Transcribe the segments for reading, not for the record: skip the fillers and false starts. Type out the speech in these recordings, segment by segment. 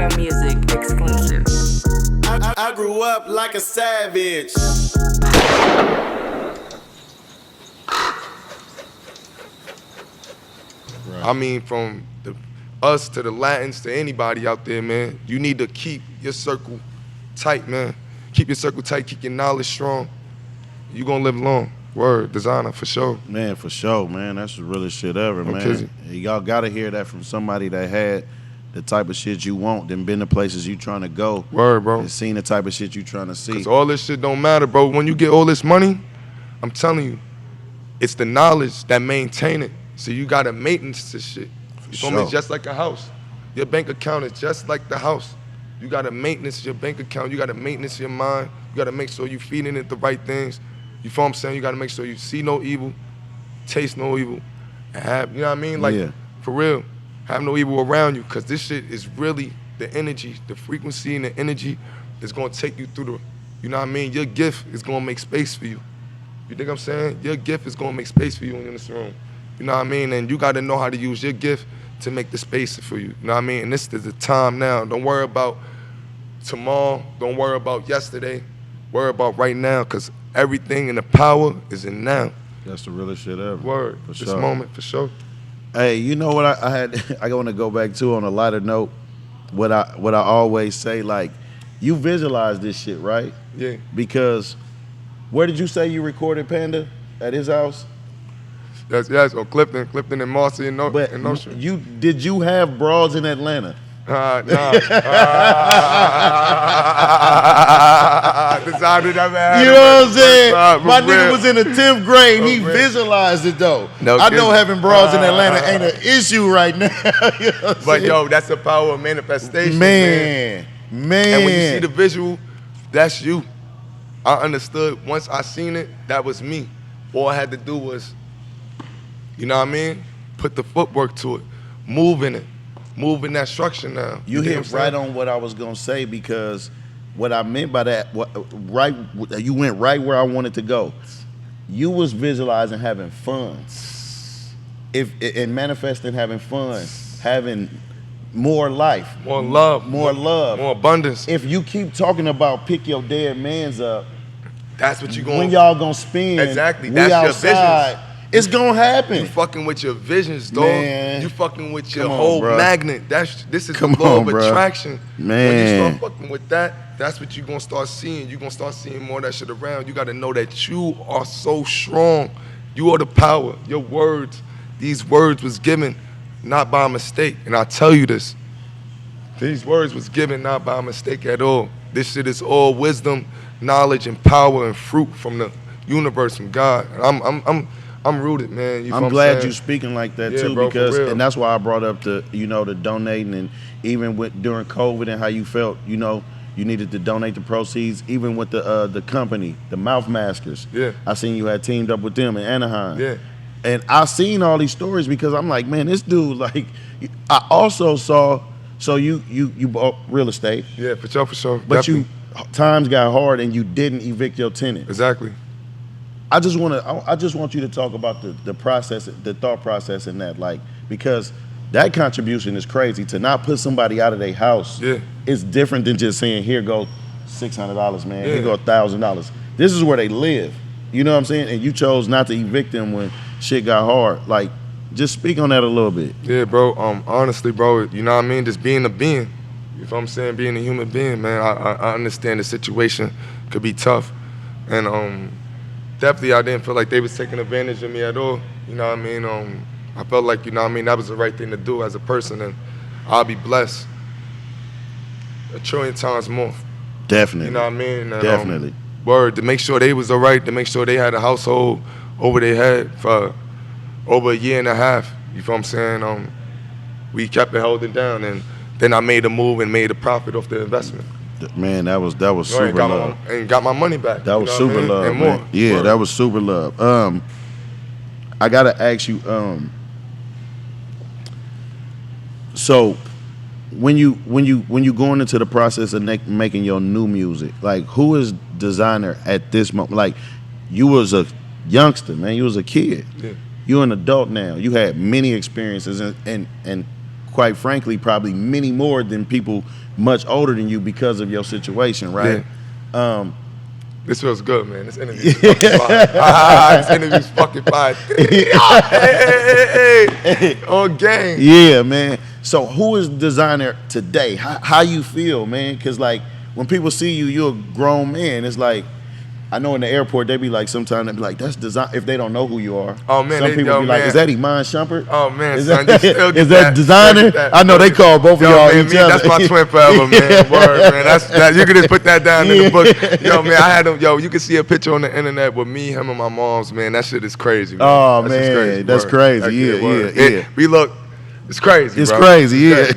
Desiigner Music exclusive. I grew up like a savage. I mean, from us to the Latins to anybody out there, man, you need to keep your circle tight, man. Keep your circle tight, keep your knowledge strong. You gonna live long. Word, Desiigner, for sure. Man, for sure, man. That's the realest shit ever, man. Kizzy. Y'all gotta hear that from somebody that had the type of shit you want, then been the places you trying to go. Word, bro. And seen the type of shit you trying to see. Cause all this shit don't matter, bro. When you get all this money, I'm telling you, it's the knowledge that maintain it. So you gotta maintenance this shit. You feel me? It's just like a house. Your bank account is just like the house. You gotta maintenance your bank account. You gotta maintenance your mind. You gotta make sure you feeding it the right things. You feel what I'm saying? You gotta make sure you see no evil, taste no evil, and have, you know what I mean? Like, for real, have no evil around you, cause this shit is really the energy, the frequency and the energy is gonna take you through the, you know what I mean? Your gift is gonna make space for you. You think I'm saying? Your gift is gonna make space for you in this room. You know what I mean? And you gotta know how to use your gift to make the space for you. You know what I mean? And this is the time now. Don't worry about tomorrow. Don't worry about yesterday. Worry about right now, cause everything and the power is in now. That's the realest shit ever. Word. For this sure. moment, for sure. Hey, you know what I had? I want to go back to on a lighter note. What I always say, like, you visualize this shit, right? Yeah. Because where did you say you recorded Panda? At his house? Yes. Or Clifton and Marcy and But Ocean. did you have broads in Atlanta? Nah. Decided You know what I'm saying? My nigga was in the 10th grade. He visualized it though. I know having broads in Atlanta ain't an issue right now. You know what I'm But saying? yo, that's the power of manifestation, Man. And when you see the visual, that's you. I understood once I seen it, that was me. All I had to do was, you know what I mean? Put the footwork to it, move in it. Move in that structure now. You hit right on what I was gonna say, because what I meant by that, you went right where I wanted to go. You was visualizing having fun, and manifesting having fun, having more life, more love, more abundance. If you keep talking about pick your dead mans up, that's what you going. When y'all gonna spin? Exactly. We That's outside, your visions. It's gonna happen. You fucking with your visions, dog. Man. You fucking with your Come on, whole bro. magnet. This is Come the law on, of bro. attraction. Man. When you start fucking with that, that's what you gonna start seeing. You gonna start seeing more of that shit around. You gotta know that you are so strong. You are the power. Your words, these words was given not by mistake. And I tell you this, these words was given not by mistake at all. This shit is all wisdom, knowledge, and power and fruit from the universe, from God. And I'm rooted, man. I'm glad you speaking like that too, bro, because, for real. and that's why I brought up the donating, and even during COVID and how you felt, you needed to donate the proceeds, even with the company, the Mouth Maskers. Yeah. I seen you had teamed up with them in Anaheim. Yeah. And I seen all these stories because I'm like, man, this dude, like, I also saw, so you bought real estate. Yeah, for sure. But Definitely. times got hard and you didn't evict your tenant. Exactly. I just want you to talk about the process, the thought process in that, like, because that contribution is crazy. To not put somebody out of their house is different than just saying, here go $600, man. Here go $1,000. This is where they live. You know what I'm saying? And you chose not to evict them when shit got hard. Like, just speak on that a little bit. Yeah, bro. Honestly, bro, you know what I mean? Just being a being. You know what I'm saying? Being a human being, man. I understand the situation could be tough. And definitely I didn't feel like they was taking advantage of me at all. You know what I mean? I felt like, you know what I mean, that was the right thing to do as a person, and I'll be blessed a trillion times more. Definitely. You know what I mean? And, definitely. Word, to make sure they was all right, to make sure they had a household over their head for over a year and a half. You feel what I'm saying? We kept it holding down, and then I made a move and made a profit off the investment. Man, that was super love. And got my money back. That was super love, and man. more. Yeah, Word. that was super love. I gotta ask you, so when you going into the process of making your new music, like, who is Desiigner at this moment? Like, you was a youngster, man. You was a kid. Yeah. You're an adult now. You had many experiences and quite frankly, probably many more than people much older than you because of your situation, right? Yeah. This feels good, man. This interview is fucking fire. This interview is fucking fire. Hey. On game. Yeah, man. So who is Desiigner today? How you feel, man? Because, like, when people see you, you're a grown man. It's like, I know in the airport, they be like, sometimes they be like, that's Desiigner, if they don't know who you are. Oh, man. Some people be like, is that Iman Shumpert? Oh, man, is son, that, is that Desiigner? I know they call both of y'all man, each other. That's my twin forever, man. Word, man. That, you can just put that down in the book. Yo, man, I had him, you can see a picture on the internet with me, him, and my mom's, man. That shit is crazy, man. Oh, man, that's crazy. Yeah. We look, it's crazy, It's bro. crazy, yeah.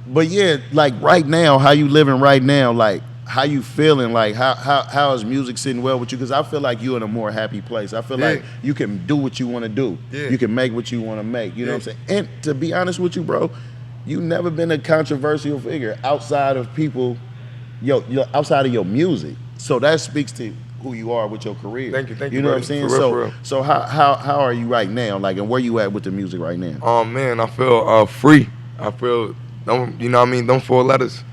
But yeah, like right now, how you living right now? Like, how you feeling? Like, how is music sitting well with you? Because I feel like you're in a more happy place. I feel like you can do what you want to do. Yeah. You can make what you want to make. You know what I'm saying? And to be honest with you, bro, you never been a controversial figure outside of people, outside of your music. So that speaks to who you are with your career. Thank you. You know what I'm saying? For real. So how are you right now? Like, and where you at with the music right now? Oh man, I feel free. I feel you know what I mean? Them 4 letters.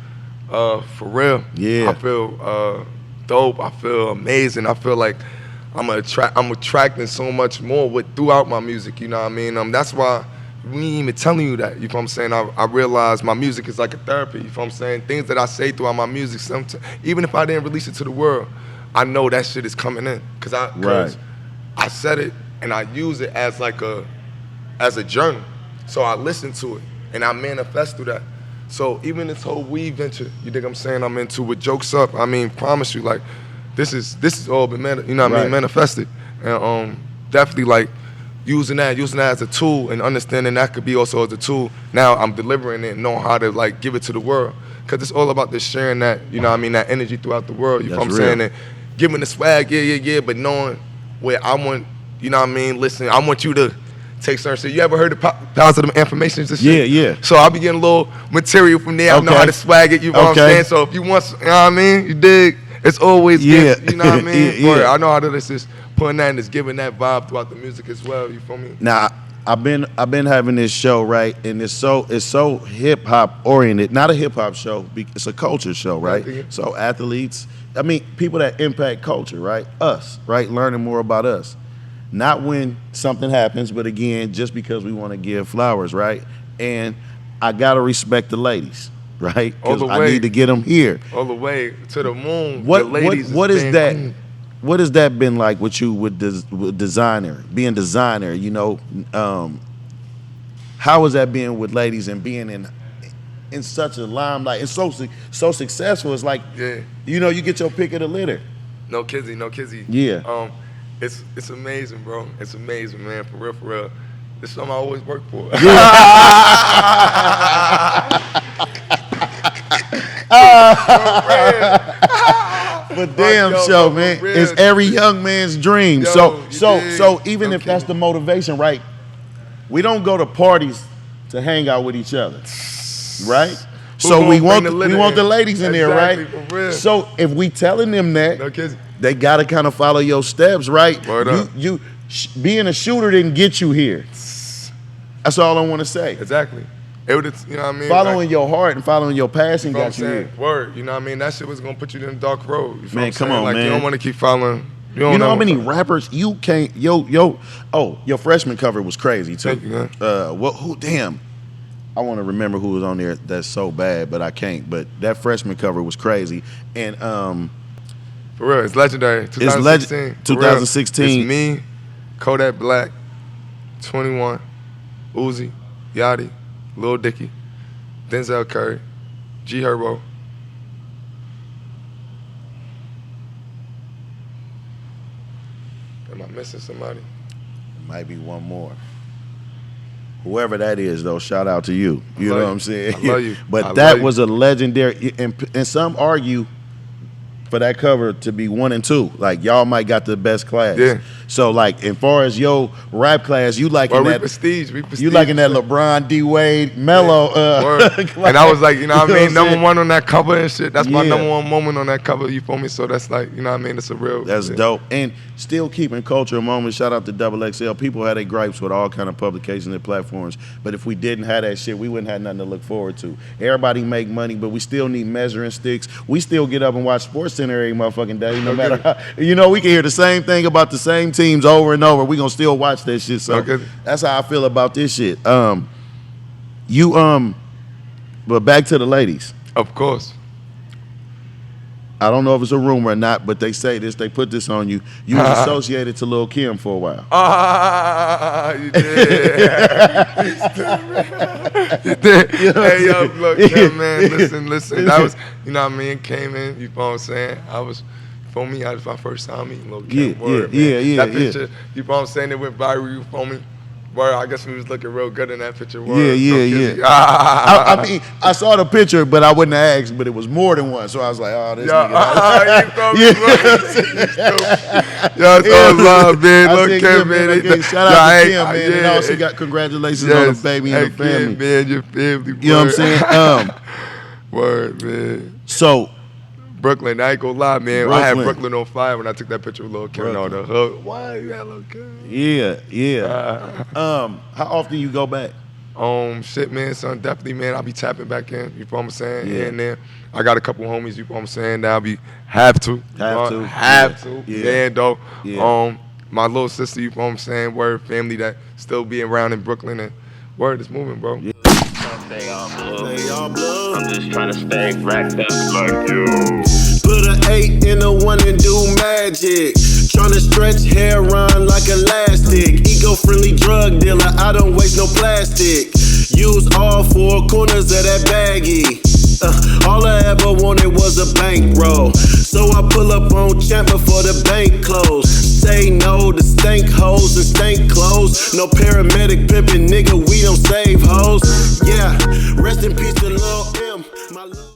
For real. Yeah. I feel dope. I feel amazing. I feel like I'm attracting so much more throughout my music, you know what I mean? That's why we ain't even telling you that, you know what I'm saying? I realize my music is like a therapy, you know what I'm saying? Things that I say throughout my music, sometimes, even if I didn't release it to the world, I know that shit is coming in. Cause I said it and I use it as a journal. So I listen to it and I manifest through that. So even this whole weed venture, you think I'm saying I'm into with Jokes Up, I mean, promise you, like, this is all been, manifested. And definitely, like, using that as a tool and understanding that could be also as a tool. Now I'm delivering it and knowing how to, like, give it to the world. Because it's all about this sharing that, you know what I mean, that energy throughout the world, you know what I'm saying? And giving the swag, but knowing where I want, you know what I mean, listen, I want you to take certain shit. You ever heard the positive affirmations and shit? Yeah. So I'll be getting a little material from there. I know how to swag it, you know what I'm saying? So if you want, you know what I mean, you dig? It's always good, you know what I mean? I know how to just putting that and just giving that vibe throughout the music as well, you feel me? Now, I've been having this show, right? And it's so hip hop oriented. Not a hip hop show, it's a culture show, right? So athletes, I mean, people that impact culture, right? Us, right? Learning more about us. Not when something happens, but again, just because we want to give flowers, right? And I gotta respect the ladies, right? Because I need to get them here. All the way to the moon. What is that? What has that been like with you with Desiigner, being Desiigner? You know, how is that being with ladies and being in such a limelight and so successful? It's like, you know, you get your pick of the litter. No kizzy. Yeah. It's amazing, bro. It's amazing, man. For real. This is something I always work for. But damn show, man. It's every young man's dream. So even if that's the motivation, right? We don't go to parties to hang out with each other, right? So we want the ladies in there, right? So if we telling them that, they gotta kind of follow your steps, right? You being a shooter didn't get you here. That's all I want to say. Exactly. You know what I mean? Following your heart and following your passion got you here. Word. You know what I mean? That shit was gonna put you in the dark road. You man, come on, like, man. You don't want to keep following. You know how many rappers you can't? Your freshman cover was crazy too. Thank you, man. Damn. I want to remember who was on there. That's so bad, but I can't. But that freshman cover was crazy, and for real, it's legendary. 2016. 2016. It's me, Kodak Black, 21, Uzi, Yachty, Lil Dicky, Denzel Curry, G Herbo. Am I missing somebody? Might be one more. Whoever that is, though, shout out to you. You know what I'm saying? I love you. But that was a legendary, and some argue for that cover to be 1 and 2. Like, y'all might got the best class. Yeah. So like, as far as your rap class, you liking that prestige. You liking that LeBron, D Wade, Melo. And I was like, you know what I mean, number one on that cover and shit. That's my Yeah. number one moment on that cover. You feel me? So that's like, you know what I mean. It's a real. That's dope. And still keeping culture a moment. Shout out to XXL. People had their gripes with all kind of publications and platforms. But if we didn't have that shit, we wouldn't have nothing to look forward to. Everybody make money, but we still need measuring sticks. We still get up and watch Sports Center every motherfucking day, no matter how. You know, we can hear the same thing about the same teams over and over. We gonna still watch that shit. So that's how I feel about this shit. But back to the ladies. Of course. I don't know if it's a rumor or not, but they say this. They put this on you. You was associated to Lil Kim for a while. You did. You did. Hey, yo, look, man, listen. That was, you know what I mean, came in, you know what I'm saying? For me, that was my first time meeting Lil Kim. Yeah. That picture, you know what I'm saying, it went viral, you feel me? Word, I guess we was looking real good in that picture. Word. Yeah. I mean, I saw the picture, but I wouldn't have asked, but it was more than one. So I was like, oh, this nigga. You Yo, it's all love, man. Lil Kim, man. Shout out to Kim, man. And also got congratulations on the baby and the family. Man, your family. You know what I'm saying? Word, man. So, Brooklyn, I ain't gonna lie, man. I had Brooklyn on fire when I took that picture with Lil Kim on the hood. Why you got Lil Kim? Yeah. How often you go back? Shit, man, son, definitely, man. I'll be tapping back in. You know what I'm saying? Yeah. And then I got a couple homies. You know what I'm saying? That I'll be have to. Yeah, though. Yeah. My little sister. You know what I'm saying? Word, family that still be around in Brooklyn and word is moving, bro. Yeah. Stay all blue. I'm just trying to stay racked up like you. Put an 8 in a 1 and do magic. Tryna stretch hair on like elastic. Eco-friendly drug dealer, I don't waste no plastic. Use all 4 corners of that baggie. All I ever wanted was a bankroll. So I pull up on Champ before the bank close. Say no to stank hoes and stank clothes. No paramedic pimpin', nigga, we don't save hoes. Yeah, rest in peace.